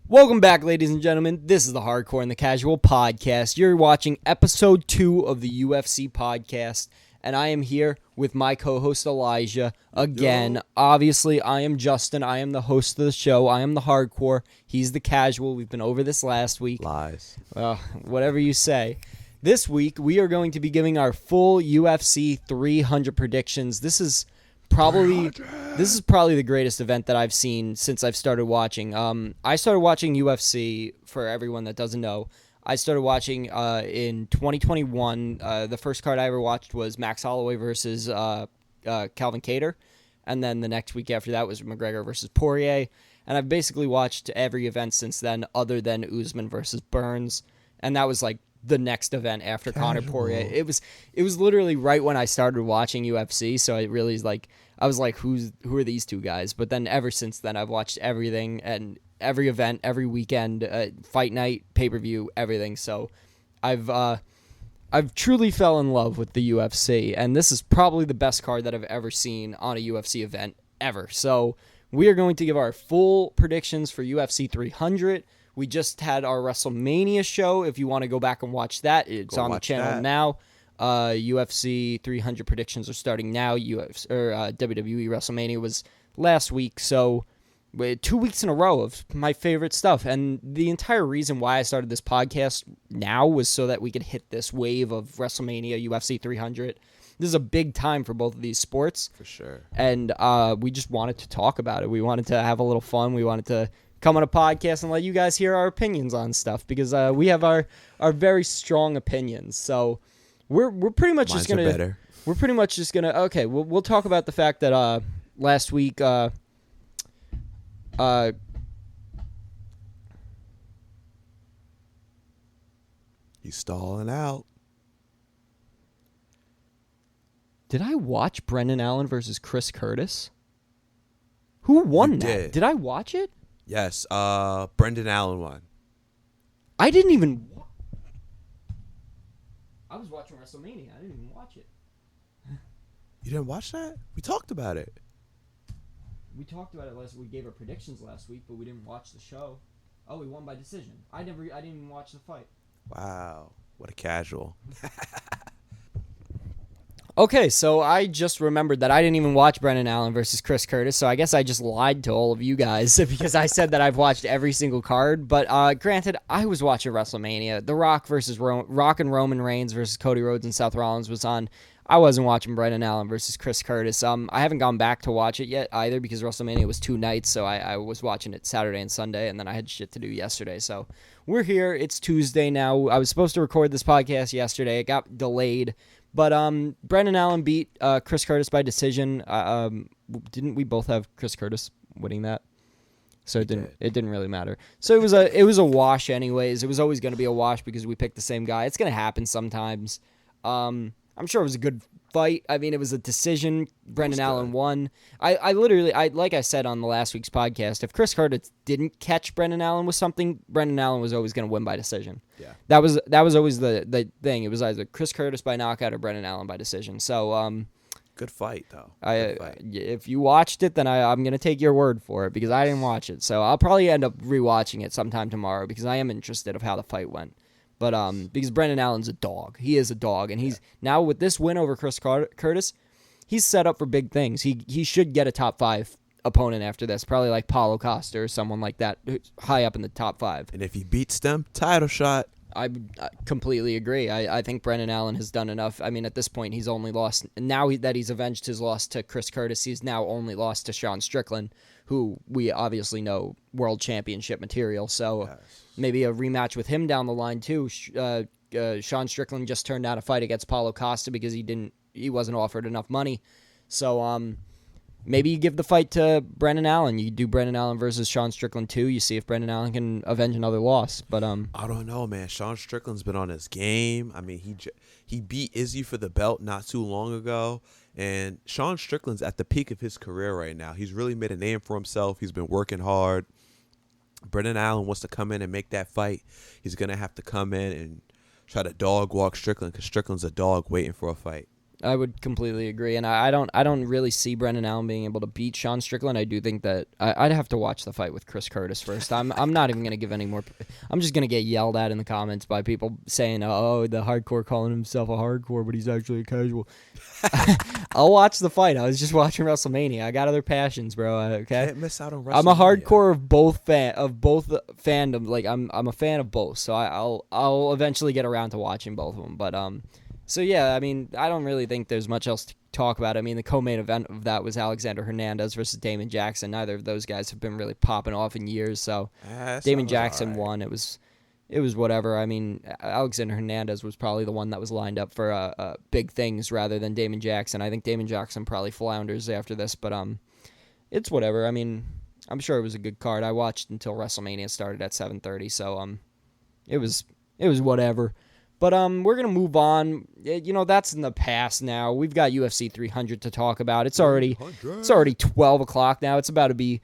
Welcome back, ladies and gentlemen. This is the Hardcore and the Casual Podcast. You're watching episode 2 of the UFC podcast, and I am here with my co-host Elijah again. Yo. Obviously, I am Justin. I am the host of the show. I am the Hardcore. He's the Casual. We've been over this last week. Lies. Whatever you say. This week, we are going to be giving our full UFC 300 predictions. This is probably the greatest event that I've seen since I've started watching. I started watching UFC, for everyone that doesn't know. I started watching in 2021. The first card I ever watched was Max Holloway versus Calvin Kattar. And then the next week after that was McGregor versus Poirier. And I've basically watched every event since then other than Usman versus Burns. And that was like the next event after Conor Poirier. It was literally right when I started watching UFC, so it really is like I was like, who are these two guys? But then ever since then, I've watched everything and every event, every weekend, fight night, pay-per-view, everything. So I've truly fell in love with the UFC, and this is probably the best card that I've ever seen on a UFC event ever. So we are going to give our full predictions for UFC 300. We just had our WrestleMania show. If you want to go back and watch that, it's on the channel now. UFC 300 predictions are starting now. WWE WrestleMania was last week, so 2 weeks in a row of my favorite stuff. And the entire reason why I started this podcast now was so that we could hit this wave of WrestleMania, UFC 300. This is a big time for both of these sports. For sure. And we just wanted to talk about it. We wanted to have a little fun. We wanted to come on a podcast and let you guys hear our opinions on stuff because we have our very strong opinions. So we're pretty much Mine's just gonna better. we're pretty much just gonna we'll talk about the fact that last week You stalling out. did I watch Brendan Allen versus Chris Curtis? Who won You that? did. Did I watch it? Yes, Brendan Allen won. I didn't even. I was watching WrestleMania. I didn't even watch it. You didn't watch that? We talked about it. We talked about it last. We gave our predictions last week, but we didn't watch the show. Oh, we won by decision. I didn't even watch the fight. Wow, what a casual. Okay, so I just remembered that I didn't even watch Brendan Allen versus Chris Curtis, so I guess I just lied to all of you guys because I said that I've watched every single card. But granted, I was watching WrestleMania. The Rock versus Rock and Roman Reigns versus Cody Rhodes and Seth Rollins was on. I wasn't watching Brendan Allen versus Chris Curtis. I haven't gone back to watch it yet either because WrestleMania was 2 nights, so I was watching it Saturday and Sunday, and then I had shit to do yesterday. So we're here. It's Tuesday now. I was supposed to record this podcast yesterday. It got delayed. But Brendan Allen beat Chris Curtis by decision. Didn't we both have Chris Curtis winning that? So it didn't really matter. So it was a wash anyways. It was always going to be a wash because we picked the same guy. It's going to happen sometimes. I'm sure it was a good fight. I mean, it was a decision. Brendan Allen won. I literally, like I said on the last week's podcast, if Chris Curtis didn't catch Brendan Allen with something, Brendan Allen was always going to win by decision. Yeah. That was always the thing. It was either Chris Curtis by knockout or Brendan Allen by decision. So Good fight, though. if you watched it, then I'm going to take your word for it because I didn't watch it. So I'll probably end up rewatching it sometime tomorrow because I am interested of how the fight went. But because Brendan Allen's a dog. He is a dog. And he's now with this win over Chris Curtis, he's set up for big things. He should get a top 5 opponent after this, probably like Paulo Costa or someone like that, high up in the top 5. And if he beats them, title shot. I completely agree. I think Brendan Allen has done enough. I mean, at this point, he's only lost. Now that he's avenged his loss to Chris Curtis, he's now only lost to Sean Strickland, who we obviously know world championship material. So maybe a rematch with him down the line too. Sean Strickland just turned down a fight against Paulo Costa because he wasn't offered enough money. So maybe you give the fight to Brendan Allen. You do Brendan Allen versus Sean Strickland too. You see if Brendan Allen can avenge another loss. But I don't know, man. Sean Strickland's been on his game. I mean, he beat Izzy for the belt not too long ago. And Sean Strickland's at the peak of his career right now. He's really made a name for himself. He's been working hard. Brendan Allen wants to come in and make that fight. He's going to have to come in and try to dog walk Strickland because Strickland's a dog waiting for a fight. I would completely agree, and I don't really see Brendan Allen being able to beat Sean Strickland. I do think that I'd have to watch the fight with Chris Curtis first. I'm not even gonna give any more. I'm just gonna get yelled at in the comments by people saying, "Oh, the hardcore calling himself a hardcore, but he's actually a casual." I'll watch the fight. I was just watching WrestleMania. I got other passions, bro. Okay, Can't miss out on WrestleMania. I'm a hardcore of both fandom. Like I'm a fan of both, so I'll eventually get around to watching both of them. But so yeah, I mean, I don't really think there's much else to talk about. I mean, the co-main event of that was Alexander Hernandez versus Damon Jackson. Neither of those guys have been really popping off in years, so Damon Jackson won. It was whatever. I mean, Alexander Hernandez was probably the one that was lined up for big things rather than Damon Jackson. I think Damon Jackson probably flounders after this, but it's whatever. I mean, I'm sure it was a good card. I watched until WrestleMania started at 7:30, so it was whatever. But we're gonna move on. You know, that's in the past now. We've got UFC 300 to talk about. It's already 12 o'clock now. It's about to be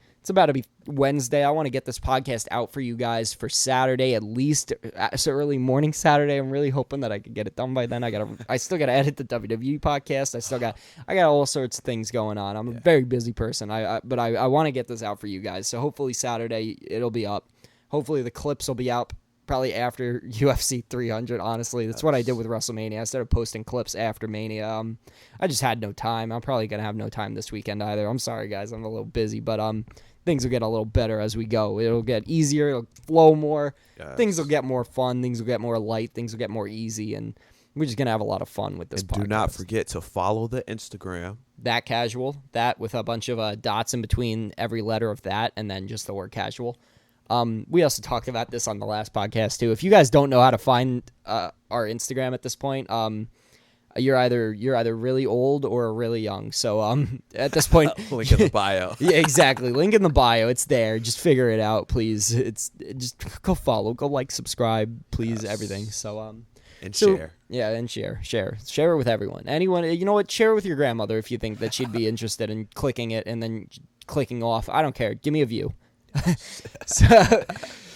Wednesday. I want to get this podcast out for you guys for Saturday, at least so early morning Saturday. I'm really hoping that I could get it done by then. I still gotta edit the WWE podcast. I got all sorts of things going on. I'm a very busy person. But I want to get this out for you guys. So hopefully Saturday it'll be up. Hopefully the clips will be out probably after UFC 300, honestly. That's what I did with WrestleMania. I started posting clips after Mania. I just had no time. I'm probably going to have no time this weekend either. I'm sorry, guys. I'm a little busy, but things will get a little better as we go. It'll get easier. It'll flow more. Yes. Things will get more fun. Things will get more light. Things will get more easy, and we're just going to have a lot of fun with this podcast. Do not forget to follow the Instagram. That Casual. That with a bunch of dots in between every letter of that, and then just the word casual. We also talked about this on the last podcast too. If you guys don't know how to find our Instagram at this point, you're either really old or really young. So at this point, link in the bio. Yeah, exactly. Link in the bio. It's there. Just figure it out, please. Just go follow, go like, subscribe, please, yes. Everything. So share. Yeah, and share it with everyone. Anyone, you know what? Share it with your grandmother if you think that she'd be interested in clicking it and then clicking off. I don't care. Give me a view.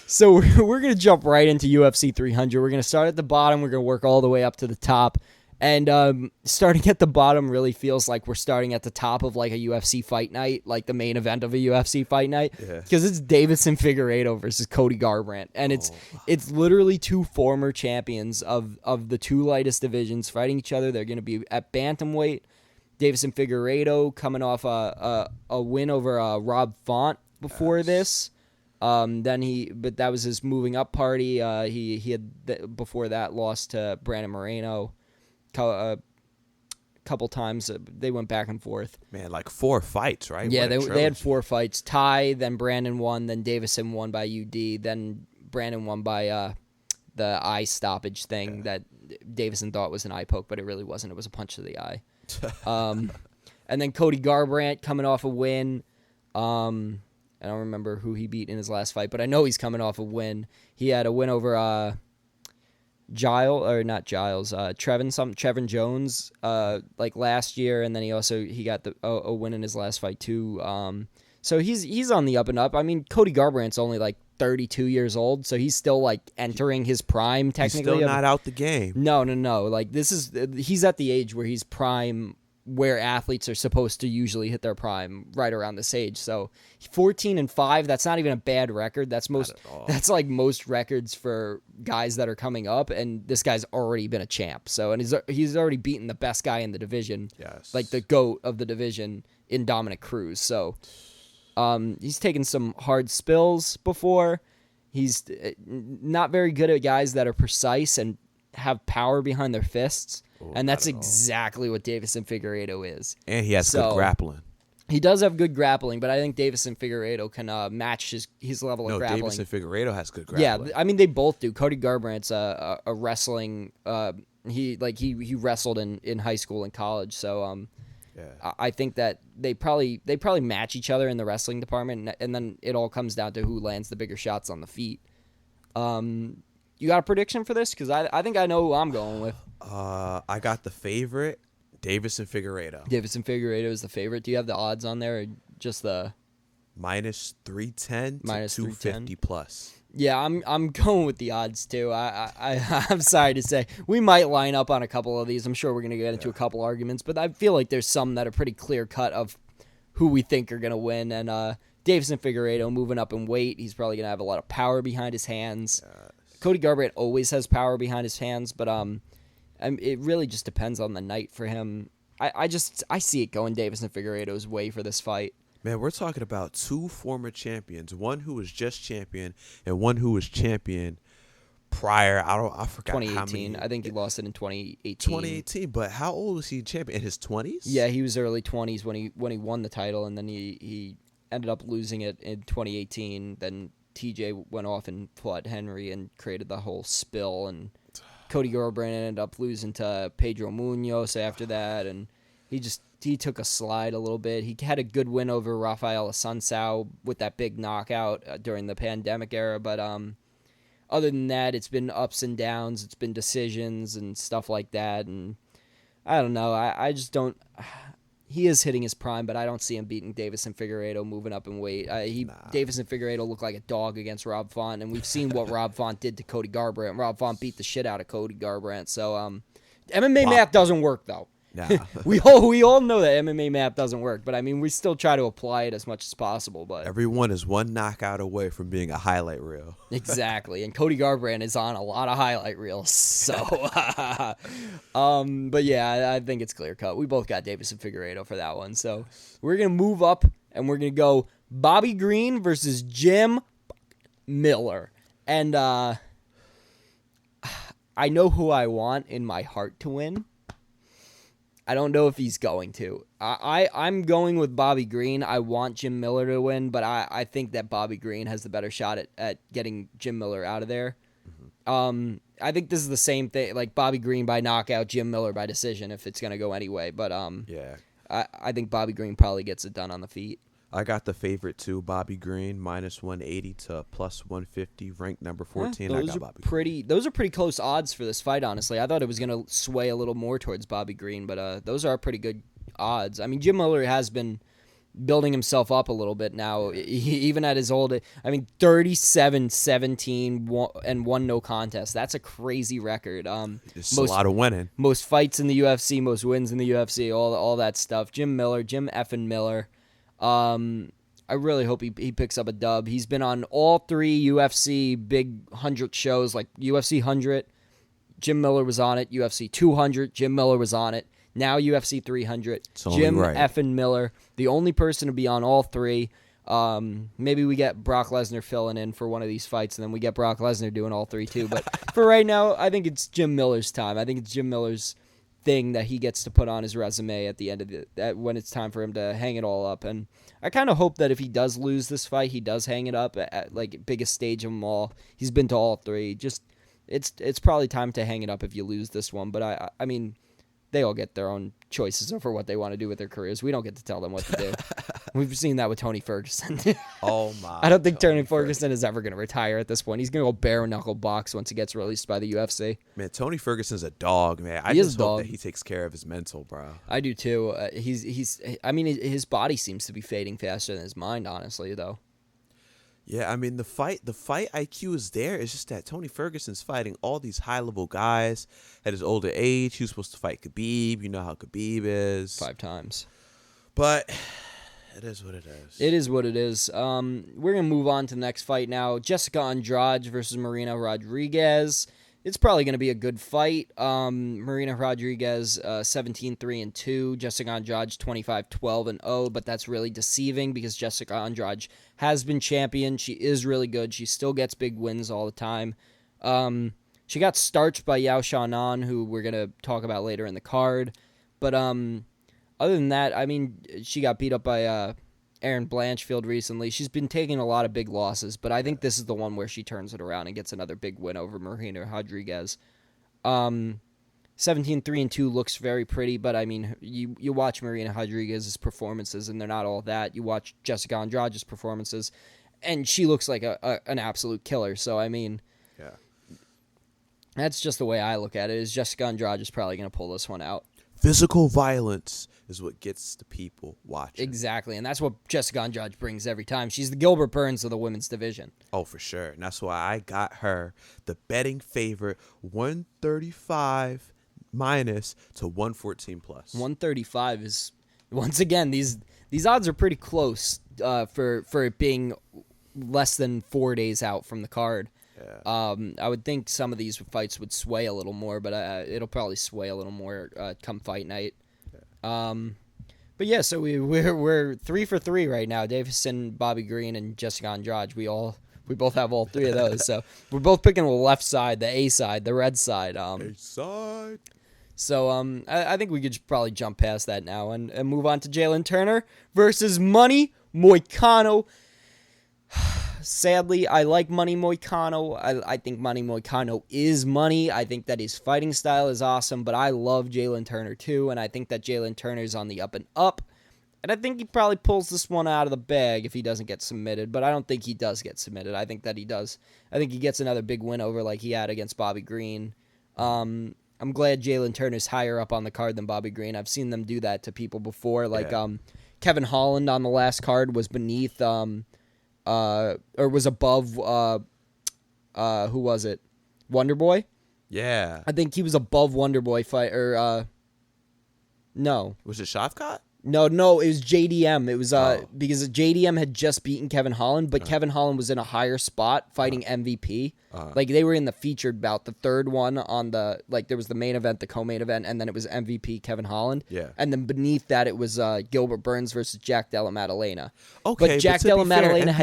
So we're going to jump right into UFC 300. We're going to start at the bottom. We're going to work all the way up to the top. And starting at the bottom really feels like we're starting at the top of like a UFC fight night, like the main event of a UFC fight night. Because it's Deiveson Figueiredo versus Cody Garbrandt. And it's literally two former champions of the two lightest divisions fighting each other. They're going to be at bantamweight. Deiveson Figueiredo coming off a win over Rob Font before this. But that was his moving up party. He had before that lost to Brandon Moreno a couple times. They went back and forth. Man, like 4 fights, right? Yeah, they had 4 fights. Ty, then Brandon won, then Deiveson won by UD, then Brandon won by the eye stoppage thing that Deiveson thought was an eye poke, but it really wasn't. It was a punch to the eye. And then Cody Garbrandt coming off a win. I don't remember who he beat in his last fight, but I know he's coming off a win. He had a win over Trevin Jones like last year, and then he got a win in his last fight too. So he's on the up and up. I mean, Cody Garbrandt's only like 32 years old, so he's still like entering his prime technically. He's still not out the game. No. Like he's at the age where he's prime, where athletes are supposed to usually hit their prime right around this age. So 14-5, that's not even a bad record. That's like most records for guys that are coming up, and this guy's already been a champ. So, and he's already beaten the best guy in the division. Yes. Like the GOAT of the division in Dominic Cruz. So, he's taken some hard spills before. He's not very good at guys that are precise and have power behind their fists. And that's exactly what Deiveson Figueiredo is. And he has good grappling. He does have good grappling, but I think Deiveson Figueiredo can match his level of grappling. Deiveson Figueiredo has good grappling. Yeah, I mean, they both do. Cody Garbrandt's a wrestling. He wrestled in high school and college, so I think that they probably match each other in the wrestling department, and then it all comes down to who lands the bigger shots on the feet. You got a prediction for this? Because I think I know who I'm going with. I got the favorite, Deiveson Figueiredo. Deiveson Figueiredo is the favorite. Do you have the odds on there, or just the -310 to 250 plus? Yeah, I'm going with the odds too. I'm sorry to say we might line up on a couple of these. I'm sure we're gonna get into a couple arguments, but I feel like there's some that are pretty clear cut of who we think are gonna win. And Davison Figueiredo moving up in weight, he's probably gonna have a lot of power behind his hands. Cody Garbrandt always has power behind his hands, but it really just depends on the night for him. I see it going Davison Figueiredo's way for this fight. Man, we're talking about two former champions, one who was just champion and one who was champion prior. I forgot 2018. how many. I think he lost it in 2018. 2018, but how old was he champion? In his 20s? Yeah, he was early 20s when he won the title, and then he ended up losing it in 2018. Then TJ went off and fought Henry and created the whole spill, and Cody Garbrandt ended up losing to Pedro Munoz after that, and he took a slide a little bit. He had a good win over Rafael Assunção with that big knockout during the pandemic era. But other than that, it's been ups and downs. It's been decisions and stuff like that. And I don't know. I just don't. He is hitting his prime, but I don't see him beating Davison Figueiredo moving up in weight. Davison Figueiredo looked like a dog against Rob Font, and we've seen what Rob Font did to Cody Garbrandt. Rob Font beat the shit out of Cody Garbrandt. So MMA math doesn't work, though. Nah. we all know that MMA math doesn't work, but I mean, we still try to apply it as much as possible. But everyone is one knockout away from being a highlight reel. Exactly, and Cody Garbrandt is on a lot of highlight reels. So, but yeah, I think it's clear cut. We both got Davison Figueiredo for that one. So we're gonna move up, and we're gonna go Bobby Green versus Jim Miller, and I know who I want in my heart to win. I don't know if he's going to. I'm going with Bobby Green. I want Jim Miller to win, but I think that Bobby Green has the better shot at getting Jim Miller out of there. Mm-hmm. I think this is the same thing, like Bobby Green by knockout, Jim Miller by decision, if it's going to go anyway. But yeah, I think Bobby Green probably gets it done on the feet. I got the favorite too, Bobby Green, minus 180 to plus 150, ranked number 14. I got Bobby Green. Those are pretty close odds for this fight, honestly. I thought it was going to sway a little more towards Bobby Green, but those are pretty good odds. I mean, Jim Miller has been building himself up a little bit now, even at his old. I mean, 37-17 and one no contest. That's a crazy record. It's a lot of winning. Most fights in the UFC, most wins in the UFC, all that stuff. Jim effing Miller. I really hope he picks up a dub. He's been on all three UFC big 100 shows, like UFC 100. Jim Miller was on it. UFC 200. Jim Miller was on it. Now UFC 300. Jim effing Miller, the only person to be on all three. Maybe we get Brock Lesnar filling in for one of these fights, and then we get Brock Lesnar doing all three too. But for right now, I think it's Jim Miller's time. I think it's Jim Miller's thing that he gets to put on his resume at the end of when it's time for him to hang it all up. And I kind of hope that if he does lose this fight, he does hang it up at like biggest stage of them all. He's been to all three. Just it's probably time to hang it up if you lose this one. But I mean, they all get their own choices over what they want to do with their careers. We don't get to tell them what to do. We've seen that with Tony Ferguson. Oh my! I don't think Tony Ferguson is ever going to retire at this point. He's going to go bare knuckle box once he gets released by the UFC. Man, Tony Ferguson's a dog, man. I just hope that he takes care of his mental, bro. I do too. I mean, his body seems to be fading faster than his mind, honestly, though. Yeah, I mean, the fight IQ is there. It's just that Tony Ferguson's fighting all these high-level guys at his older age. He was supposed to fight Khabib. You know how Khabib is. 5 times. But it is what it is. It is what it is. We're going to move on to the next fight now. Jessica Andrade versus Marina Rodriguez. It's probably going to be a good fight. Marina Rodriguez 17-3-2. Jessica Andrade 25-12-0. But that's really deceiving because Jessica Andrade has been champion. She is really good. She still gets big wins all the time. She got starched by Yao Xiaonan, who we're going to talk about later in the card. But other than that, I mean, she got beat up by Erin Blanchfield recently. She's been taking a lot of big losses, but I think this is the one where she turns it around and gets another big win over Marina Rodriguez. 17-3-2 looks very pretty, but I mean, you watch Marina Rodriguez's performances, and they're not all that. You watch Jessica Andrade's performances, and she looks like an absolute killer. So, I mean, yeah, that's just the way I look at it, is Jessica Andrade is probably going to pull this one out. physical violence is what gets the people watching. Exactly, and that's what Jessica Andrade brings every time. She's the Gilbert Burns of the women's division. Oh, for sure. And that's why I got her the betting favorite 135 minus to 114 plus. 135 is, once again, these odds are pretty close for it being less than 4 days out from the card. Yeah. I would think some of these fights would sway a little more, but it'll probably sway a little more come fight night. Yeah. But yeah, so we're 3 for 3 right now. Davison, Bobby Green, and Jessica Andrade. We both have all three of those. So we're both picking the left side, the A side, the red side. A side. So I think we could probably jump past that now and move on to Jalen Turner versus Money Moicano. Sadly, I like Money Moicano. I think Money Moicano is money. I think that his fighting style is awesome, but I love Jalen Turner too, and I think that Jalen Turner's on the up and up. And I think he probably pulls this one out of the bag if he doesn't get submitted, but I don't think he does get submitted. I think that he does. I think he gets another big win over like he had against Bobby Green. I'm glad Jalen Turner's higher up on the card than Bobby Green. I've seen them do that to people before. Like Kevin Holland on the last card was beneath or was above who was it? Wonderboy? Yeah. I think he was above Wonderboy fight or no. Was it Shavkat? No, it was JDM. It was because JDM had just beaten Kevin Holland, but Kevin Holland was in a higher spot fighting MVP. Like they were in the featured bout, the third one on the there was the main event, the co-main event, and then it was MVP Kevin Holland. Yeah. And then beneath that it was Gilbert Burns versus Jack Della Maddalena. Okay, but Jack Della Maddalena MVP,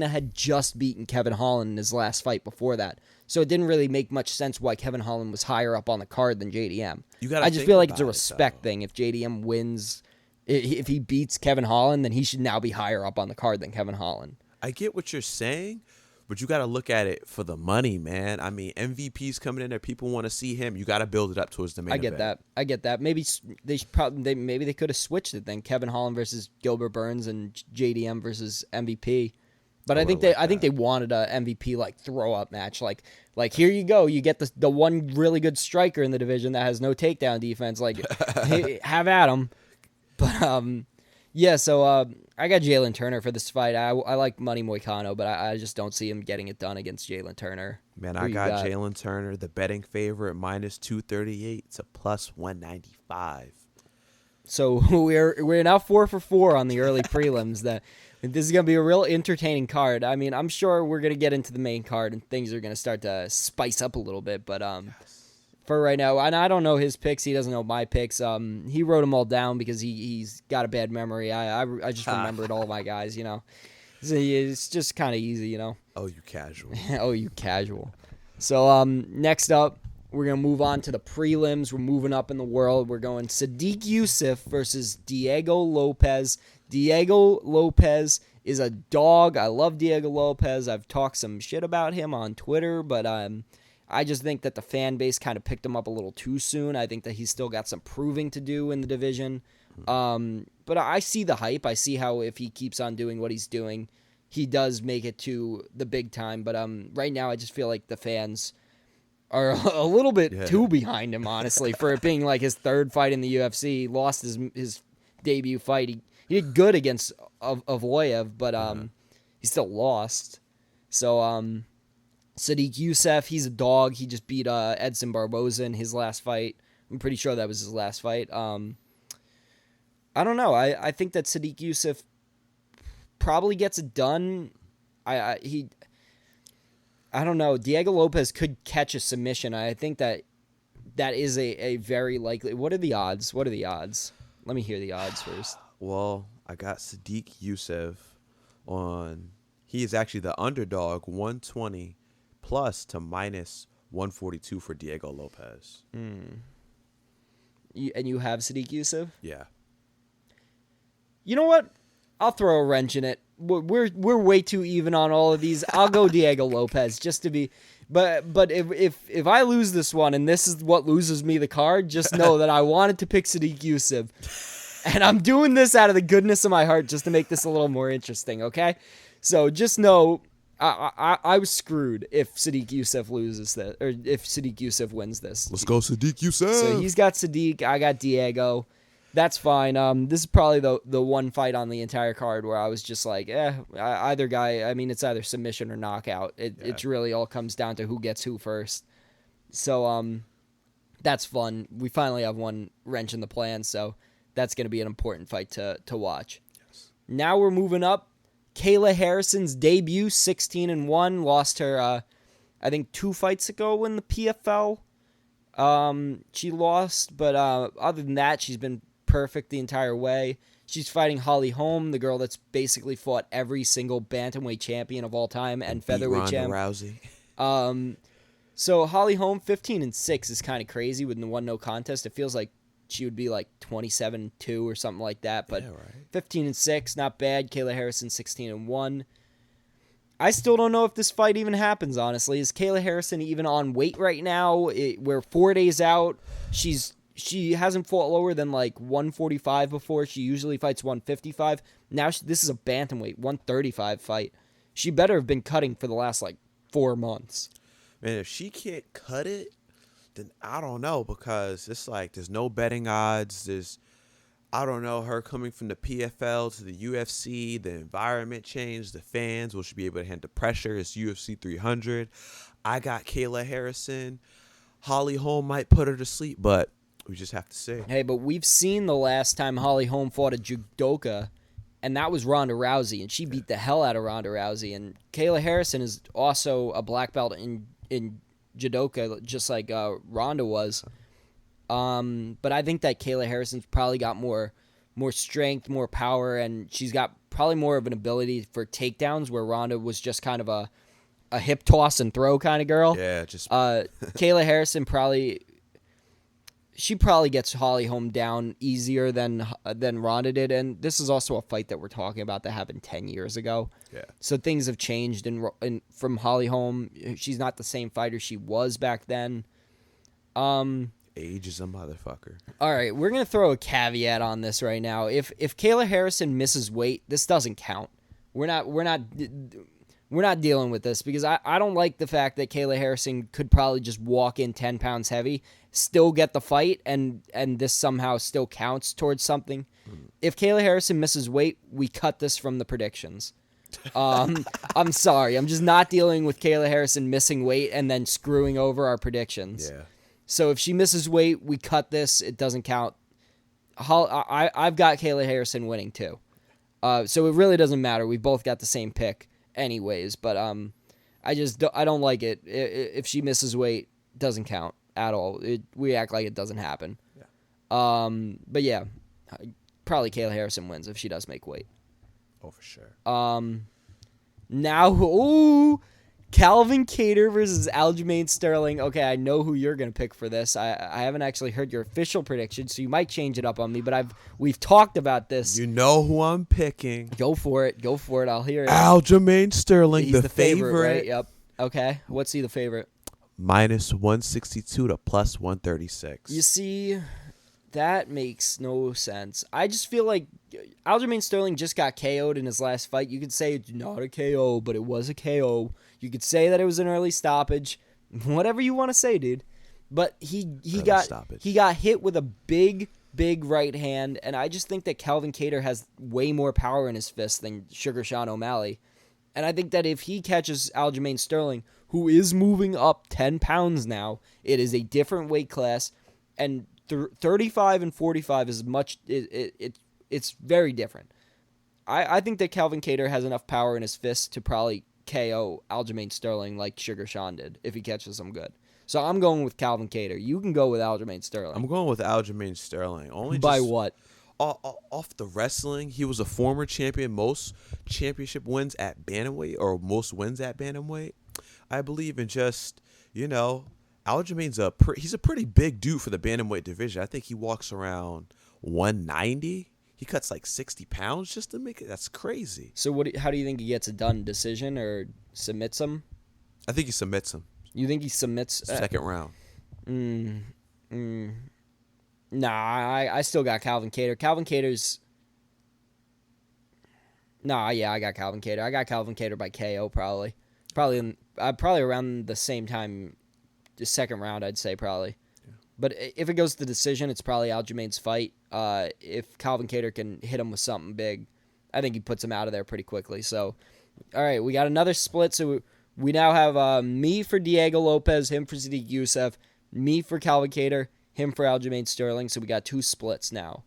had just beaten Kevin Holland in his last fight before that. So it didn't really make much sense why Kevin Holland was higher up on the card than JDM. I just feel like it's a respect thing. If JDM wins, if he beats Kevin Holland, then he should now be higher up on the card than Kevin Holland. I get what you're saying, but you got to look at it for the money, man. I mean, MVP's coming in there. People want to see him. You got to build it up towards the main event. I get that. Maybe they could have switched it then. Kevin Holland versus Gilbert Burns and JDM versus MVP. But I think they wanted a MVP throw up match. Like here you go, you get the one really good striker in the division that has no takedown defense. Like hey, have at him. But yeah. So I got Jalen Turner for this fight. I like Money Moicano, but I just don't see him getting it done against Jalen Turner. Man, I got Jalen Turner, the betting favorite, minus 238 to plus 195. So we're now 4 for 4 on the early prelims. This is going to be a real entertaining card. I mean, I'm sure we're going to get into the main card and things are going to start to spice up a little bit. But for right now, and I don't know his picks. He doesn't know my picks. He wrote them all down because he's got a bad memory. I just remembered all my guys, So it's just kind of easy, Oh, you casual. Oh, you casual. So next up, we're going to move on to the prelims. We're moving up in the world. We're going Sadiq Youssef versus Diego Lopez. Diego Lopez is a dog. I love Diego Lopez. I've talked some shit about him on Twitter, but I just think that the fan base kind of picked him up a little too soon. I think that he's still got some proving to do in the division. But I see the hype. I see how if he keeps on doing what he's doing, he does make it to the big time. But right now I just feel like the fans are a little bit too behind him, honestly, for it being like his third fight in the UFC. He lost his debut fight. He did good against Avoyev, but he still lost. So Sadiq Youssef, he's a dog. He just beat Edson Barboza in his last fight. I'm pretty sure that was his last fight. I don't know. I think that Sadiq Youssef probably gets it done. I don't know. Diego Lopez could catch a submission. I think that is a very likely. What are the odds? Let me hear the odds first. Well, I got Sadiq Youssef on. He is actually the underdog, 120 plus to minus 142 for Diego Lopez. And you have Sadiq Youssef? Yeah. You know what? I'll throw a wrench in it. We're way too even on all of these. I'll go Diego Lopez just to be. But if I lose this one and this is what loses me the card, just know that I wanted to pick Sadiq Youssef. And I'm doing this out of the goodness of my heart just to make this a little more interesting, okay? So just know I was screwed if Sadiq Youssef loses this, or if Sadiq Youssef wins this. Let's go, Sadiq Youssef. So he's got Sadiq, I got Diego. That's fine. This is probably the one fight on the entire card where I was just like, either guy. I mean, it's either submission or knockout. It really all comes down to who gets who first. So that's fun. We finally have one wrench in the plan, so that's going to be an important fight to watch. Yes. Now we're moving up. Kayla Harrison's debut, 16-1, lost her, I think 2 fights ago in the PFL. She lost, but other than that, she's been perfect the entire way. She's fighting Holly Holm, the girl that's basically fought every single bantamweight champion of all time and featherweight champ. Rousey. So Holly Holm, 15-6 is kind of crazy with the 1-0 contest. It feels like she would be like 27-2 or something like that, but 15-6, not bad. Kayla Harrison, 16-1. I still don't know if this fight even happens, honestly. Is Kayla Harrison even on weight right now? We're 4 days out. She hasn't fought lower than like 145 before. She usually fights 155. Now this is a bantamweight, 135 fight. She better have been cutting for the last like 4 months. Man, if she can't cut it, then I don't know, because it's like there's no betting odds. I don't know, her coming from the PFL to the UFC, the environment changed, the fans, will she be able to handle the pressure? It's UFC 300. I got Kayla Harrison. Holly Holm might put her to sleep, but we just have to see. Hey, but we've seen the last time Holly Holm fought a judoka, and that was Ronda Rousey, and she beat the hell out of Ronda Rousey. And Kayla Harrison is also a black belt in judoka, just like Ronda was. But I think that Kayla Harrison's probably got more strength, more power, and she's got probably more of an ability for takedowns, where Ronda was just kind of a hip toss and throw kind of girl. Yeah, just Kayla Harrison probably gets Holly Holm down easier than Ronda did, and this is also a fight that we're talking about that happened 10 years ago. Yeah. So things have changed, and from Holly Holm, she's not the same fighter she was back then. Age is a motherfucker. All right, we're gonna throw a caveat on this right now. If Kayla Harrison misses weight, this doesn't count. We're not dealing with this, because I don't like the fact that Kayla Harrison could probably just walk in 10 pounds heavy, still get the fight, and this somehow still counts towards something. If Kayla Harrison misses weight, we cut this from the predictions. I'm sorry. I'm just not dealing with Kayla Harrison missing weight and then screwing over our predictions. Yeah. So if she misses weight, we cut this. It doesn't count. I've got Kayla Harrison winning too. So it really doesn't matter. We both got the same pick anyways, but I don't like it. If she misses weight, it doesn't count at all. We act like it doesn't happen. Yeah. But yeah, probably Kayla Harrison wins if she does make weight. Oh, for sure. Now, Calvin Kattar versus Aljamain Sterling. Okay, I know who you're going to pick for this. I haven't actually heard your official prediction, so you might change it up on me, but we've talked about this. You know who I'm picking. Go for it. I'll hear it. Aljamain Sterling, He's the favorite. Right? Yep. Okay. What's he the favorite? Minus 162 to plus 136. You see, that makes no sense. I just feel like Aljamain Sterling just got KO'd in his last fight. You could say it's not a KO, but it was a KO. You could say that it was an early stoppage. Whatever you want to say, dude. But he got hit with a big right hand, and I just think that Calvin Kattar has way more power in his fist than Sugar Sean O'Malley. And I think that if he catches Aljamain Sterling, who is moving up 10 pounds now, it is a different weight class, and 35 and 45 is much. It's very different. I think that Calvin Kattar has enough power in his fist to probably KO Aljamain Sterling like Sugar Sean did if he catches him good. So I'm going with Calvin Kattar. You can go with Aljamain Sterling. I'm going with Aljamain Sterling. Only by what? Off the wrestling, he was a former champion, most championship wins at bantamweight, or most wins at bantamweight, I believe. And just, Aljamain's he's a pretty big dude for the bantamweight division. I think he walks around 190. He cuts like 60 pounds just to make it. That's crazy. So how do you think he gets it done? Decision or submits him? I think he submits him. You think he submits? Second round. Nah, I still got Calvin Kattar. Calvin Kattar's... Nah, yeah, I got Calvin Kattar. I got Calvin Kattar by KO, probably. probably around the same time, the second round, I'd say probably. Yeah. But if it goes to decision, it's probably Aljamain's fight. If Calvin Kattar can hit him with something big, I think he puts him out of there pretty quickly. So, all right, we got another split. So we now have me for Diego Lopez, him for Sadiq Youssef, me for Calvin Kattar, him for Aljamain Sterling. So we got 2 splits now.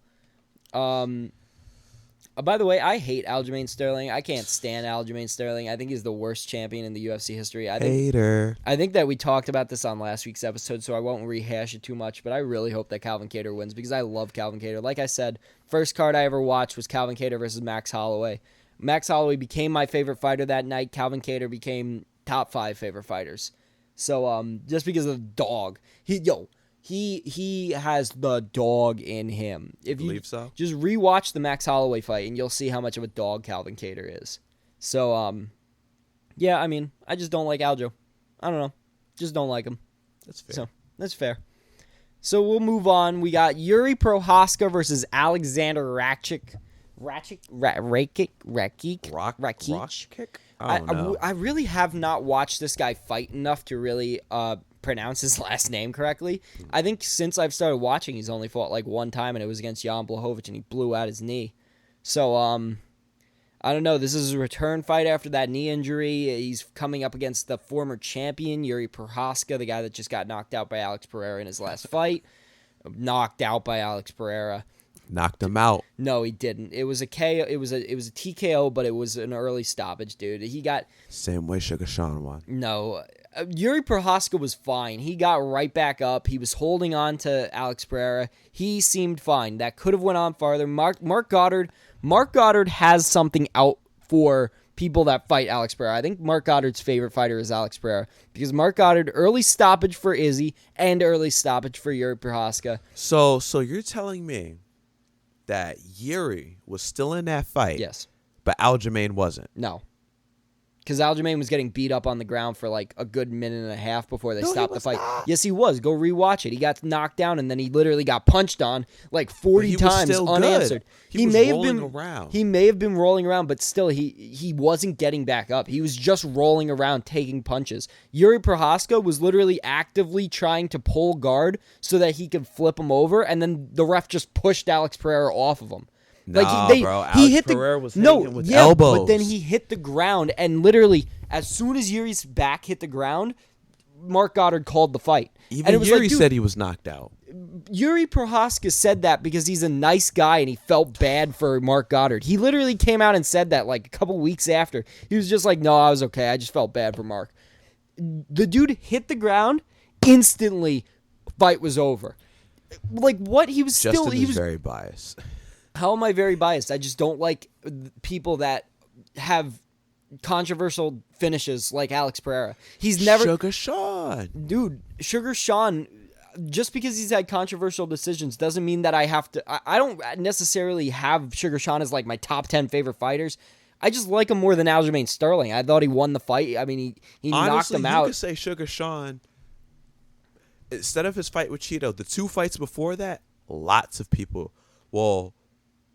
By the way, I hate Aljamain Sterling. I can't stand Aljamain Sterling. I think he's the worst champion in the UFC history. I think that we talked about this on last week's episode, so I won't rehash it too much, but I really hope that Calvin Kattar wins because I love Calvin Kattar. Like I said, first card I ever watched was Calvin Kattar versus Max Holloway. Max Holloway became my favorite fighter that night. Calvin Kattar became top 5 favorite fighters. So just because of the dog. He has the dog in him. If you believe so? Just rewatch the Max Holloway fight, and you'll see how much of a dog Calvin Kattar is. So, yeah, I mean, I just don't like Aljo. I don't know. Just don't like him. That's fair. So, that's fair. So, we'll move on. We got Yuri Prohaska versus Alexander Rakic. I really have not watched this guy fight enough to really pronounce his last name correctly. I think since I've started watching, he's only fought like one time, and it was against Jan Blachowicz, and he blew out his knee. So, I don't know. This is a return fight after that knee injury. He's coming up against the former champion, Yuri Prohaska, the guy that just got knocked out by Alex Pereira in his last fight. Knocked out by Alex Pereira. Knocked him out. No, he didn't. It was a KO. It was a TKO, but it was an early stoppage, dude. He got same way Sugar Sean won. No, Yuri Prohaska was fine. He got right back up. He was holding on to Alex Pereira. He seemed fine. That could have went on farther. Mark Goddard has something out for people that fight Alex Pereira. I think Mark Goddard's favorite fighter is Alex Pereira because Mark Goddard early stoppage for Izzy and early stoppage for Yuri Prohaska. So you're telling me that Yuri was still in that fight? Yes. But Aljamain wasn't? No. Because Aljamain was getting beat up on the ground for like a good minute and a half before they stopped the fight. Not. Yes, he was. Go rewatch it. He got knocked down, and then he literally got punched on like 40 times unanswered. He was rolling around. He may have been rolling around, but still, he wasn't getting back up. He was just rolling around, taking punches. Yuri Prohaska was literally actively trying to pull guard so that he could flip him over, and then the ref just pushed Alex Pereira off of him. Bro. Alex Pereira was hitting him with elbows. But then he hit the ground, and literally, as soon as Yuri's back hit the ground, Mark Goddard called the fight. Even Yuri said he was knocked out. Yuri Prohaska said that because he's a nice guy, and he felt bad for Mark Goddard. He literally came out and said that like a couple weeks after. He was just like, no, I was okay. I just felt bad for Mark. The dude hit the ground, instantly, fight was over. Like, what? He was Justin he is was very biased. How am I very biased? I just don't like people that have controversial finishes like Alex Pereira. He's never... Sugar Sean. Dude, Sugar Sean, just because he's had controversial decisions doesn't mean that I have to... I don't necessarily have Sugar Sean as like my top 10 favorite fighters. I just like him more than Aljamain Sterling. I thought he won the fight. I mean, he knocked him out. You could say Sugar Sean, instead of his fight with Cheeto, the 2 fights before that, lots of people...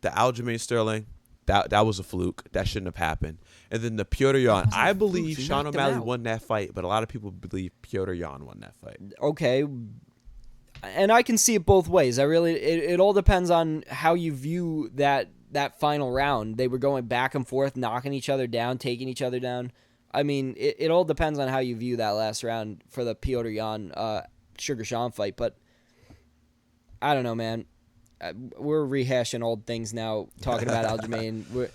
The Aljamain Sterling, that was a fluke. That shouldn't have happened. And then the Piotr Jan. I believe Sean O'Malley won that fight, but a lot of people believe Piotr Jan won that fight. Okay. And I can see it both ways. It all depends on how you view that final round. They were going back and forth, knocking each other down, taking each other down. I mean, it all depends on how you view that last round for the Piotr Jan Sugar Sean fight. But I don't know, man. We're rehashing old things now, talking about Aljamain.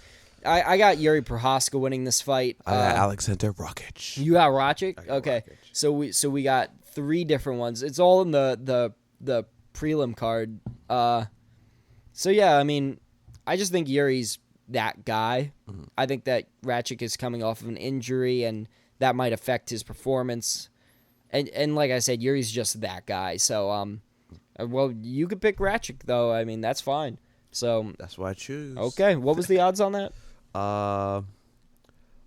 I got Yuri Prohaska winning this fight. I got Alexander Rakic. You got Rakic? Okay. Rakic. So we got 3 different ones. It's all in the prelim card. So yeah, I mean, I just think Yuri's that guy. Mm-hmm. I think that Rakic is coming off of an injury, and that might affect his performance. And like I said, Yuri's just that guy. So well, you could pick Rakic, though. I mean, that's fine. So that's why I choose. Okay, what was the odds on that?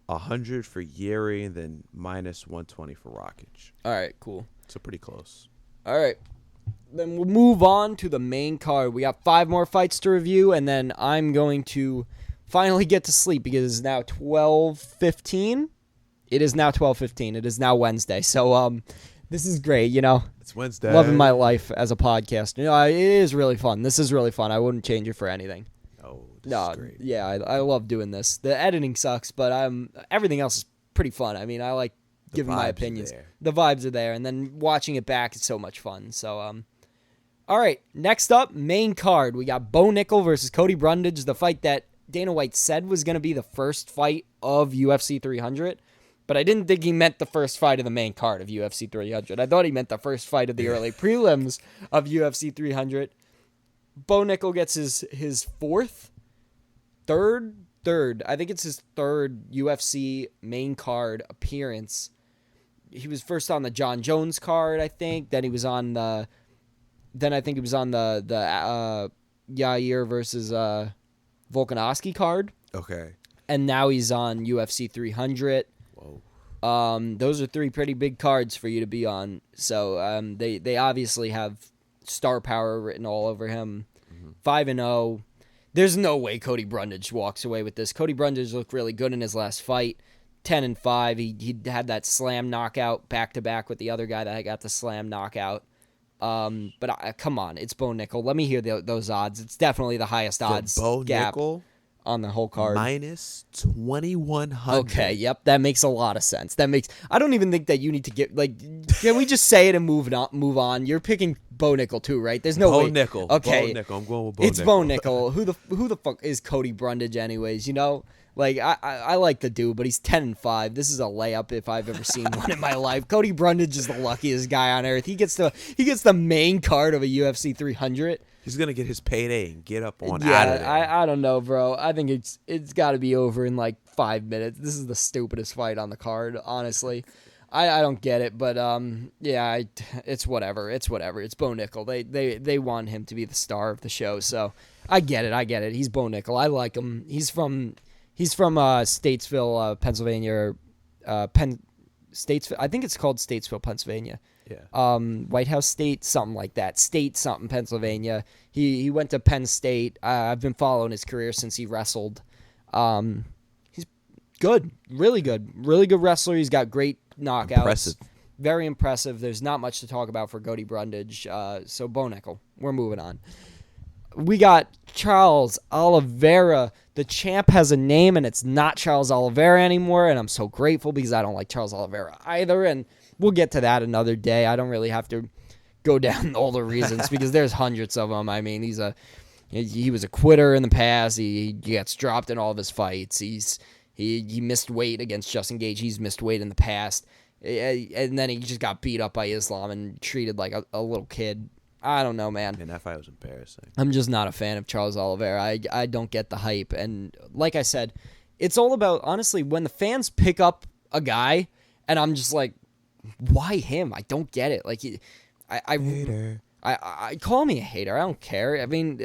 100 for Yuri and then minus 120 for Rakic. All right, cool. So pretty close. All right. Then we'll move on to the main card. We got 5 more fights to review, and then I'm going to finally get to sleep because it's now 12:15 It is now 12:15. It is now Wednesday. So this is great, It's Wednesday. Loving my life as a podcaster. It is really fun. This is really fun. I wouldn't change it for anything. Oh, No, is great. yeah, I love doing this. The editing sucks, but everything else is pretty fun. I mean, I like giving my opinions. The vibes are there, and then watching it back is so much fun. So, all right, next up, main card. We got Bo Nickel versus Cody Brundage, the fight that Dana White said was going to be the first fight of UFC 300, but I didn't think he meant the first fight of the main card of UFC 300. I thought he meant the first fight of the early prelims of UFC 300. Bo Nickel gets his third, I think it's his third UFC main card appearance. He was first on the John Jones card, I think. Then he was on the Yair versus Volkanovski card. Okay. And now he's on UFC 300. Whoa. Those are three pretty big cards for you to be on. So they obviously have star power written all over him. 5-0. There's no way Cody Brundage walks away with this. Cody Brundage looked really good in his last fight. 10-5. He had that slam knockout back-to-back with the other guy that got the slam knockout. But come on, it's Bo Nickel. Let me hear those odds. It's definitely the highest odds Bo gap Nickel on the whole card. minus 2,100. Okay, yep, that makes a lot of sense. I don't even think that you need to get can we just say it and move on? You're picking Bo Nickel too, right? There's no way. Bo Nickel. Okay, Bo Nickel. I'm going with Bo it's Nickel. Bo Nickel. Who the fuck is Cody Brundage anyways? I like the dude, but he's 10-5. This is a layup if I've ever seen one in my life. Cody Brundage is the luckiest guy on earth. He gets the main card of a UFC 300. He's gonna get his payday and get up on Yeah, out of there. I don't know, bro. I think it's got to be over in like 5 minutes. This is the stupidest fight on the card, honestly. I don't get it, but it's whatever. It's Bo Nickel. They want him to be the star of the show, so I get it. He's Bo Nickel. I like him. He's from Statesville, Pennsylvania. Statesville. I think it's called Statesville, Pennsylvania. Yeah. White House State, something like that. State something, Pennsylvania. He went to Penn State. I've been following his career since he wrestled. He's good, really good wrestler. He's got great knockouts. Impressive. Very impressive. There's not much to talk about for Cody Brundage. So Bo Nickel. We're moving on. We got Charles Oliveira. The champ has a name, and it's not Charles Oliveira anymore, and I'm so grateful because I don't like Charles Oliveira either, and we'll get to that another day. I don't really have to go down all the reasons because there's hundreds of them. I mean, he was a quitter in the past. He gets dropped in all of his fights. He missed weight against Justin Gage. He's missed weight in the past, and then he just got beat up by Islam and treated like a little kid. I don't know, man. Man, that fight was embarrassing. I'm just not a fan of Charles Oliveira. I don't get the hype. And like I said, it's all about, honestly, when the fans pick up a guy, and I'm just like, why him? I don't get it. Like, Hater. I call me a hater. I don't care. I mean,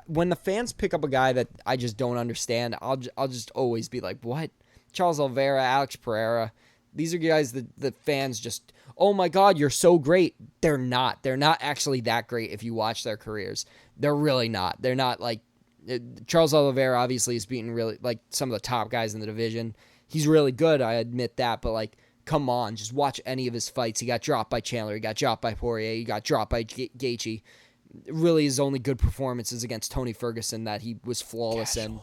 when the fans pick up a guy that I just don't understand, I'll just always be like, what? Charles Oliveira, Alex Pereira. These are guys that the fans just, oh my God, you're so great. They're not. They're not actually that great if you watch their careers. They're really not. They're not like, Charles Oliveira obviously is beating really, like, some of the top guys in the division. He's really good, I admit that, but, like, come on, just watch any of his fights. He got dropped by Chandler. He got dropped by Poirier. He got dropped by Gaethje. Really, his only good performances against Tony Ferguson that he was flawless in.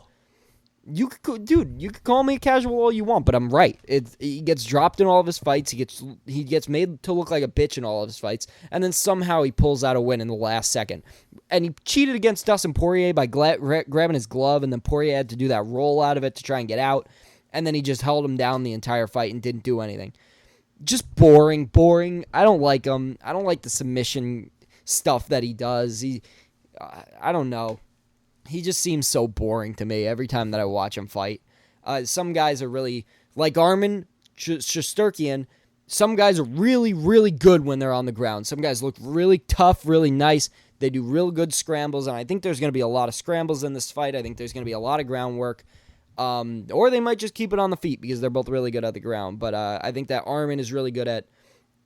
You could call me a casual all you want, but I'm right. He gets dropped in all of his fights. He gets made to look like a bitch in all of his fights, and then somehow he pulls out a win in the last second. And he cheated against Dustin Poirier by grabbing his glove, and then Poirier had to do that roll out of it to try and get out, and then he just held him down the entire fight and didn't do anything. Just boring. I don't like him. I don't like the submission stuff that he does. I don't know. He just seems so boring to me every time that I watch him fight. Some guys are really, like Arman Shesterkian, some guys are really, really good when they're on the ground. Some guys look really tough, really nice. They do real good scrambles, and I think there's going to be a lot of scrambles in this fight. I think there's going to be a lot of groundwork. Or they might just keep it on the feet because they're both really good at the ground. But I think that Arman is really good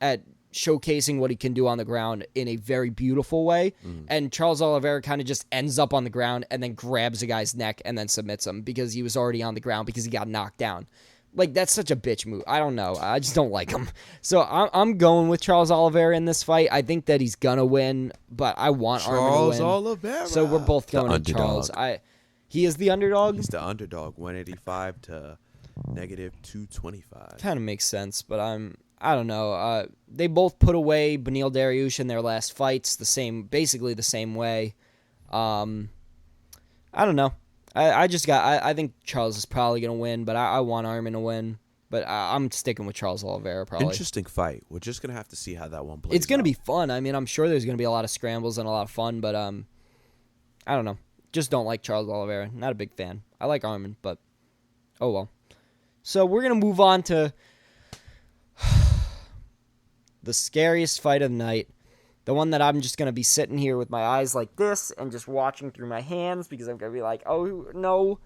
at showcasing what he can do on the ground in a very beautiful way. And Charles Oliveira kind of just ends up on the ground and then grabs a guy's neck and then submits him because he was already on the ground because he got knocked down. Like, that's such a bitch move. I don't know. I just don't like him. So I'm going with Charles Oliveira in this fight. I think that he's gonna win, but I want Armin to win. Charles Oliveira. So we're both going to Charles. He is the underdog? He's the underdog, 185 to negative 225. Kind of makes sense, but I don't know. They both put away Beneil Dariush in their last fights basically the same way. I don't know. I think Charles is probably going to win, but I want Armin to win. But I'm sticking with Charles Oliveira probably. Interesting fight. We're just going to have to see how that one plays It's going to out. be fun. I mean, I'm sure there's going to be a lot of scrambles and a lot of fun, but I don't know. Just don't like Charles Oliveira. Not a big fan. I like Armin, but oh well. So we're going to move on to the scariest fight of the night. The one that I'm just going to be sitting here with my eyes like this and just watching through my hands because I'm going to be like, oh, no.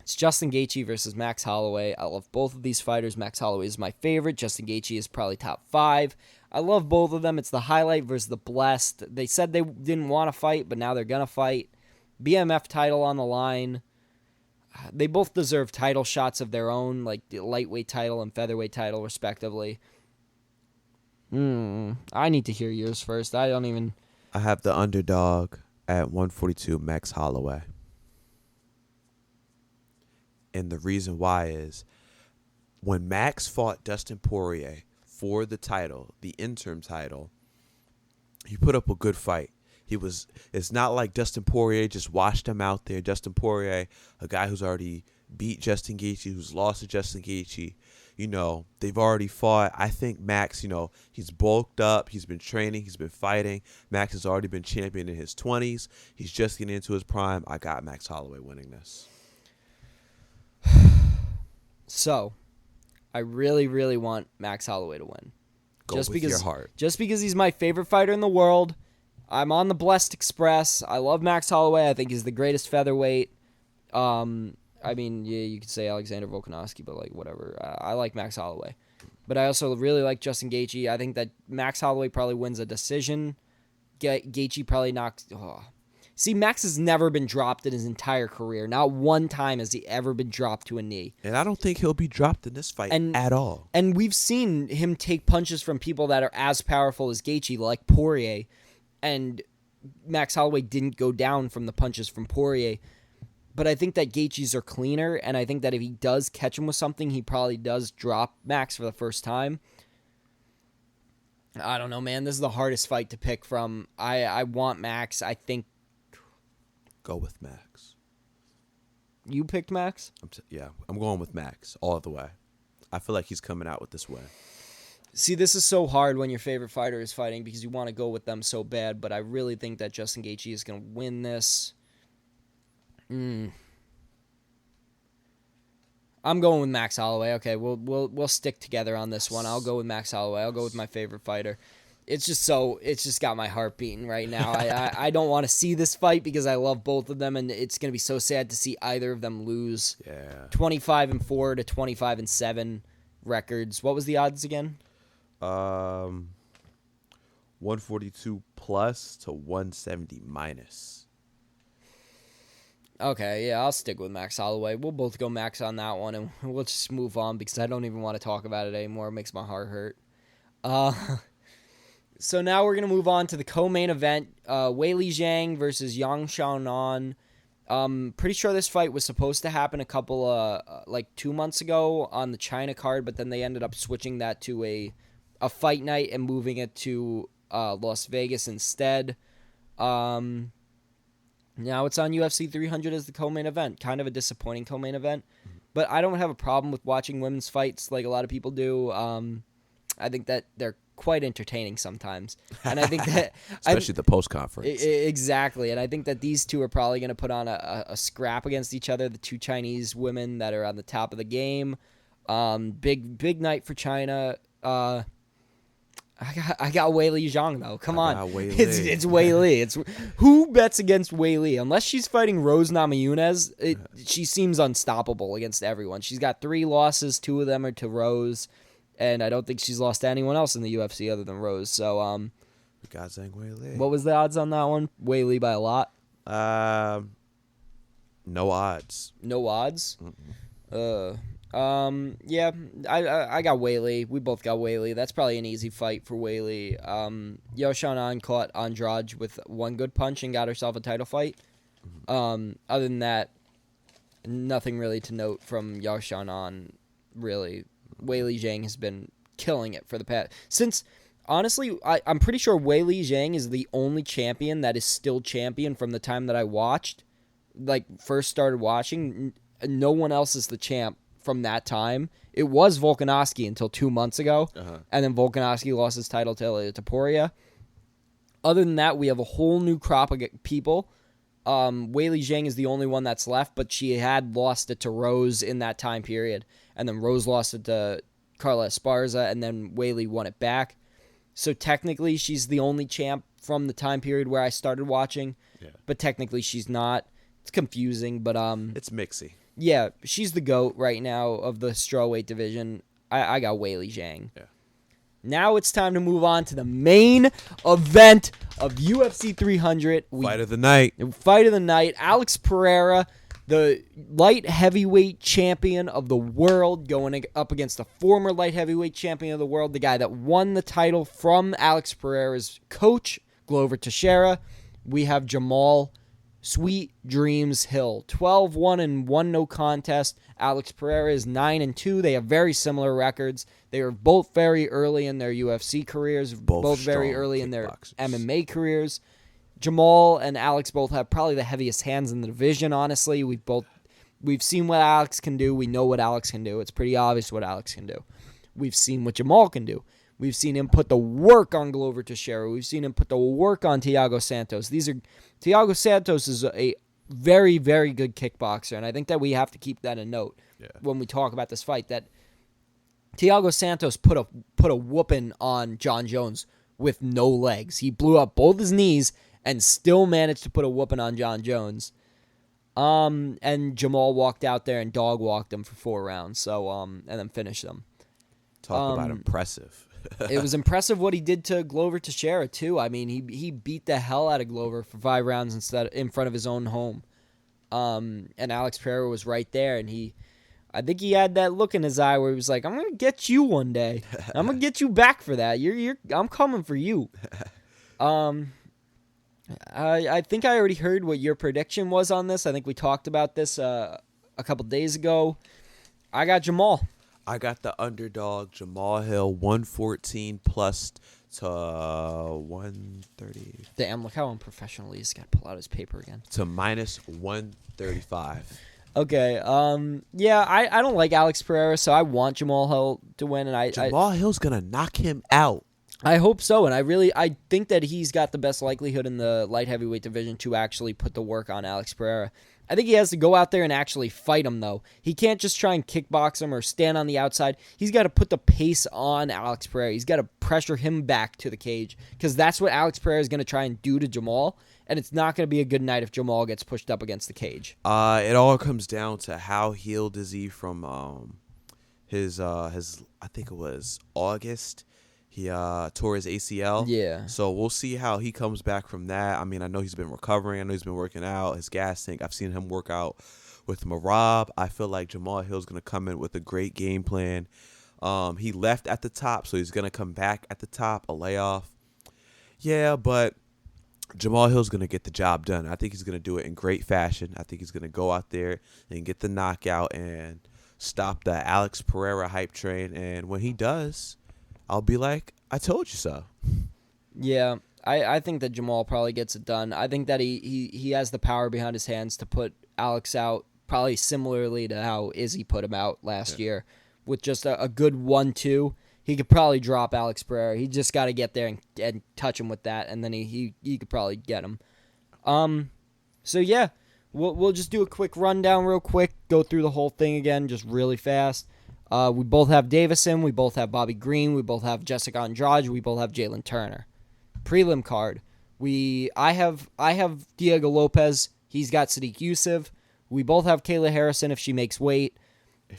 It's Justin Gaethje versus Max Holloway. I love both of these fighters. Max Holloway is my favorite. Justin Gaethje is probably top 5. I love both of them. It's the highlight versus the blessed. They said they didn't want to fight, but now they're going to fight. BMF title on the line. They both deserve title shots of their own, like the lightweight title and featherweight title, respectively. I need to hear yours first. I have the underdog at 142, Max Holloway. And the reason why is when Max fought Dustin Poirier for the title, the interim title, he put up a good fight. It's not like Dustin Poirier just washed him out there. Dustin Poirier, a guy who's already beat Justin Gaethje, who's lost to Justin Gaethje. They've already fought. I think Max, he's bulked up. He's been training. He's been fighting. Max has already been champion in his 20s. He's just getting into his prime. I got Max Holloway winning this. So, I really, really want Max Holloway to win. Go with your heart. Just because he's my favorite fighter in the world. I'm on the Blessed Express. I love Max Holloway. I think he's the greatest featherweight. I mean, yeah, you could say Alexander Volkanovski, but like whatever. I like Max Holloway, but I also really like Justin Gaethje. I think that Max Holloway probably wins a decision. Gaethje probably knocks. Oh. See, Max has never been dropped in his entire career. Not one time has he ever been dropped to a knee. And I don't think he'll be dropped in this fight at all. And we've seen him take punches from people that are as powerful as Gaethje, like Poirier, and Max Holloway didn't go down from the punches from Poirier. But I think that Gaethje's are cleaner, and I think that if he does catch him with something, he probably does drop Max for the first time. I don't know, man. This is the hardest fight to pick from. I want Max. I think... Go with Max. You picked Max? I'm going with Max all the way. I feel like he's coming out with this win. See, this is so hard when your favorite fighter is fighting because you want to go with them so bad, but I really think that Justin Gaethje is going to win this. I'm going with Max Holloway. Okay, we'll stick together on this one. I'll go with Max Holloway. I'll go with my favorite fighter. It's just got my heart beating right now. I don't want to see this fight because I love both of them, and it's gonna be so sad to see either of them lose. Yeah. 25-4 to 25-7 records. What was the odds again? 142 plus to 170 minus. Okay, yeah, I'll stick with Max Holloway. We'll both go Max on that one, and we'll just move on because I don't even want to talk about it anymore. It makes my heart hurt. So now we're going to move on to the co-main event, Weili Zhang versus Yang Xiaonan. Pretty sure this fight was supposed to happen a couple, 2 months ago on the China card, but then they ended up switching that to a fight night and moving it to Las Vegas instead. Now it's on UFC 300 as the co-main event. Kind of a disappointing co-main event. But I don't have a problem with watching women's fights like a lot of people do. I think that they're quite entertaining sometimes. And I think that... Especially the post-conference. Exactly. And I think that these two are probably going to put on a scrap against each other, the two Chinese women that are on the top of the game. Big night for China. I got Weili Zhang though. Come on, it's Weili. It's who bets against Weili unless she's fighting Rose Namajunas. She seems unstoppable against everyone. She's got 3 losses. 2 of them are to Rose, and I don't think she's lost to anyone else in the UFC other than Rose. So got Zhang Weili. What was the odds on that one? Weili by a lot. No odds. No odds. Yeah, I got Weili. We both got Weili. That's probably an easy fight for Weili. Yoshanan caught Andrade with one good punch and got herself a title fight. Other than that, nothing really to note from Yoshanan, really. Weili Zhang has been killing it for the past... Since, honestly, I'm pretty sure Weili Zhang is the only champion that is still champion from the time that I watched. First started watching. No one else is the champ from that time. It was Volkanovski until 2 months ago, and then Volkanovski lost his title to Ilia Topuria. Other than that, we have a whole new crop of people. Weili Zhang is the only one that's left, but she had lost it to Rose in that time period, and then Rose lost it to Carla Esparza, and then Weili won it back. So technically, she's the only champ from the time period where I started watching, but technically she's not. It's confusing, but it's mixy. Yeah, she's the GOAT right now of the strawweight division. I got Weili Zhang. Yeah. Now it's time to move on to the main event of UFC 300. Fight of the night. Fight of the night. Alex Pereira, the light heavyweight champion of the world, going up against the former light heavyweight champion of the world, the guy that won the title from Alex Pereira's coach, Glover Teixeira. We have Jamal Sweet Dreams Hill, 12-1 and 1 no contest. Alex Pereira is 9-2. They have very similar records. They are both very early in their UFC careers, both very early in their MMA careers. Jamal and Alex both have probably the heaviest hands in the division, honestly. We've seen what Alex can do. We know what Alex can do. It's pretty obvious what Alex can do. We've seen what Jamal can do. We've seen him put the work on Glover Teixeira. We've seen him put the work on Thiago Santos. Thiago Santos is a very, very good kickboxer, and I think that we have to keep that in note when we talk about this fight, that Thiago Santos put a whooping on John Jones with no legs. He blew up both his knees and still managed to put a whooping on John Jones. And Jamal walked out there and dog walked him for 4 rounds, and then finished them. Talk about impressive. It was impressive what he did to Glover Teixeira, too. I mean, he beat the hell out of Glover for 5 rounds in front of his own home. And Alex Pereira was right there, and I think he had that look in his eye where he was like, "I'm gonna get you one day. I'm gonna get you back for that. I'm coming for you." I think I already heard what your prediction was on this. I think we talked about this a couple days ago. I got Jamal. I got the underdog, Jamal Hill, 114 plus to 130. Damn, look how unprofessional he's got to pull out his paper again. To minus 135. Okay, yeah, I don't like Alex Pereira, so I want Jamal Hill to win. And Jamal Hill's going to knock him out. I hope so, and I think that he's got the best likelihood in the light heavyweight division to actually put the work on Alex Pereira. I think he has to go out there and actually fight him, though. He can't just try and kickbox him or stand on the outside. He's got to put the pace on Alex Pereira. He's got to pressure him back to the cage, because that's what Alex Pereira is going to try and do to Jamal, and it's not going to be a good night if Jamal gets pushed up against the cage. It all comes down to how healed is he from his I think it was August. He tore his ACL. Yeah. So we'll see how he comes back from that. I mean, I know he's been recovering. I know he's been working out. His gas tank, I've seen him work out with Marab. I feel like Jamal Hill's going to come in with a great game plan. He left at the top, so he's going to come back at the top, a layoff. Yeah, but Jamal Hill's going to get the job done. I think he's going to do it in great fashion. I think he's going to go out there and get the knockout and stop the Alex Pereira hype train. And when he does, I'll be like, I told you so. Yeah, I think that Jamal probably gets it done. I think that he has the power behind his hands to put Alex out, probably similarly to how Izzy put him out last year. With just a good 1-2, he could probably drop Alex Pereira. He just got to get there and touch him with that, and then he could probably get him. So yeah, we'll just do a quick rundown real quick, go through the whole thing again just really fast. We both have Davison. We both have Bobby Green. We both have Jessica Andrade. We both have Jalen Turner. Prelim card. I have Diego Lopez. He's got Sadiq Youssef. We both have Kayla Harrison if she makes weight.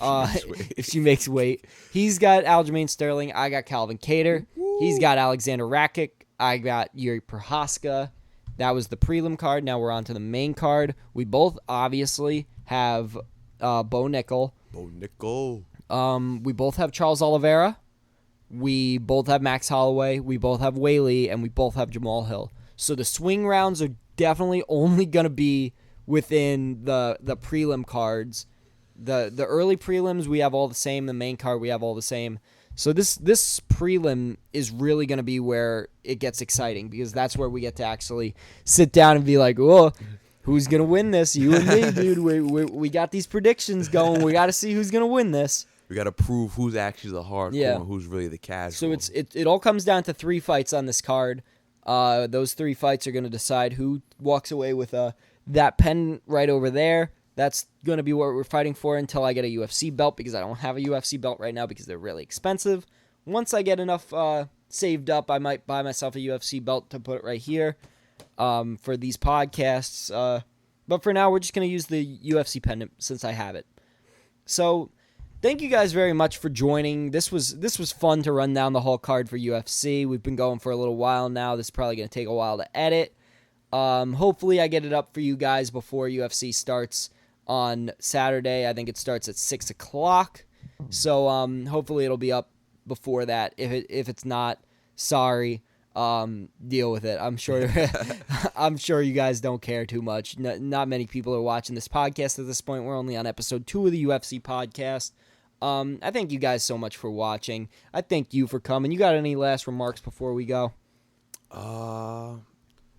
If she makes weight. He's got Aljamain Sterling. I got Calvin Kattar. He's got Alexander Rakic. I got Yuri Prohaska. That was the prelim card. Now we're on to the main card. We both obviously have Bo Nickel. Bo Nickel. We both have Charles Oliveira. We both have Max Holloway. We both have Weili, and we both have Jamal Hill. So the swing rounds are definitely only going to be within the prelim cards. The early prelims, we have all the same. The main card, we have all the same. So this prelim is really going to be where it gets exciting because that's where we get to actually sit down and be like, oh, who's going to win this? You and me, dude. We got these predictions going. We got to see who's going to win this. We got to prove who's actually the hardcore and who's really the casual. So it all comes down to 3 fights on this card. Those 3 fights are going to decide who walks away with that pen right over there. That's going to be what we're fighting for until I get a UFC belt because I don't have a UFC belt right now because they're really expensive. Once I get enough saved up, I might buy myself a UFC belt to put it right here for these podcasts. But for now, we're just going to use the UFC pendant since I have it. So thank you guys very much for joining. This was fun to run down the whole card for UFC. We've been going for a little while now. This is probably going to take a while to edit. Hopefully I get it up for you guys before UFC starts on Saturday. I think it starts at 6 o'clock. So hopefully it'll be up before that. If it's not, sorry. Deal with it. I'm sure you guys don't care too much. Not many people are watching this podcast at this point. We're only on episode 2 of the UFC podcast. I thank you guys so much for watching. I thank you for coming. You got any last remarks before we go?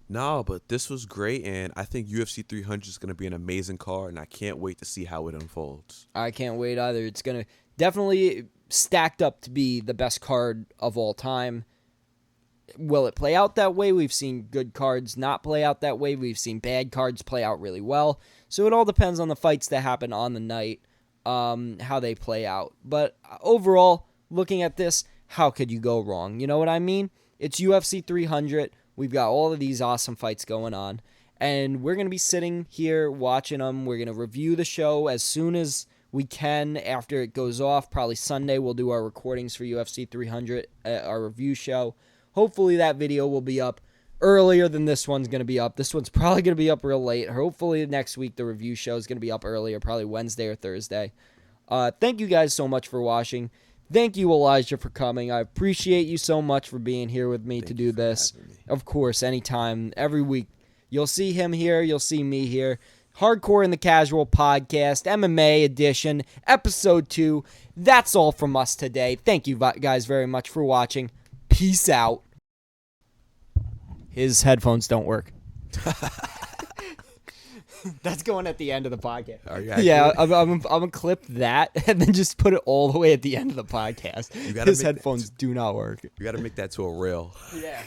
No, but this was great, and I think UFC 300 is going to be an amazing card, and I can't wait to see how it unfolds. I can't wait either. It's going to definitely stacked up to be the best card of all time. Will it play out that way? We've seen good cards not play out that way. We've seen bad cards play out really well. So it all depends on the fights that happen on the night, how they play out. But overall, looking at this, how could you go wrong? You know what I mean? It's UFC 300. We've got all of these awesome fights going on, and we're going to be sitting here watching them. We're going to review the show as soon as we can after it goes off. Probably Sunday we'll do our recordings for UFC 300, our review show. Hopefully that video will be up earlier than this one's going to be up. This one's probably going to be up real late. Hopefully next week the review show is going to be up earlier, probably Wednesday or Thursday. Thank you guys so much for watching. Thank you, Elijah, for coming. I appreciate you so much for being here with me to do this. Of course, anytime, every week. You'll see him here. You'll see me here. Hardcore in the Casual Podcast, MMA edition, episode 2. That's all from us today. Thank you guys very much for watching. Peace out. His headphones don't work. That's going at the end of the podcast. Yeah, I'm gonna clip that and then just put it all the way at the end of the podcast. His headphones do not work. You got to make that to a reel. Yeah.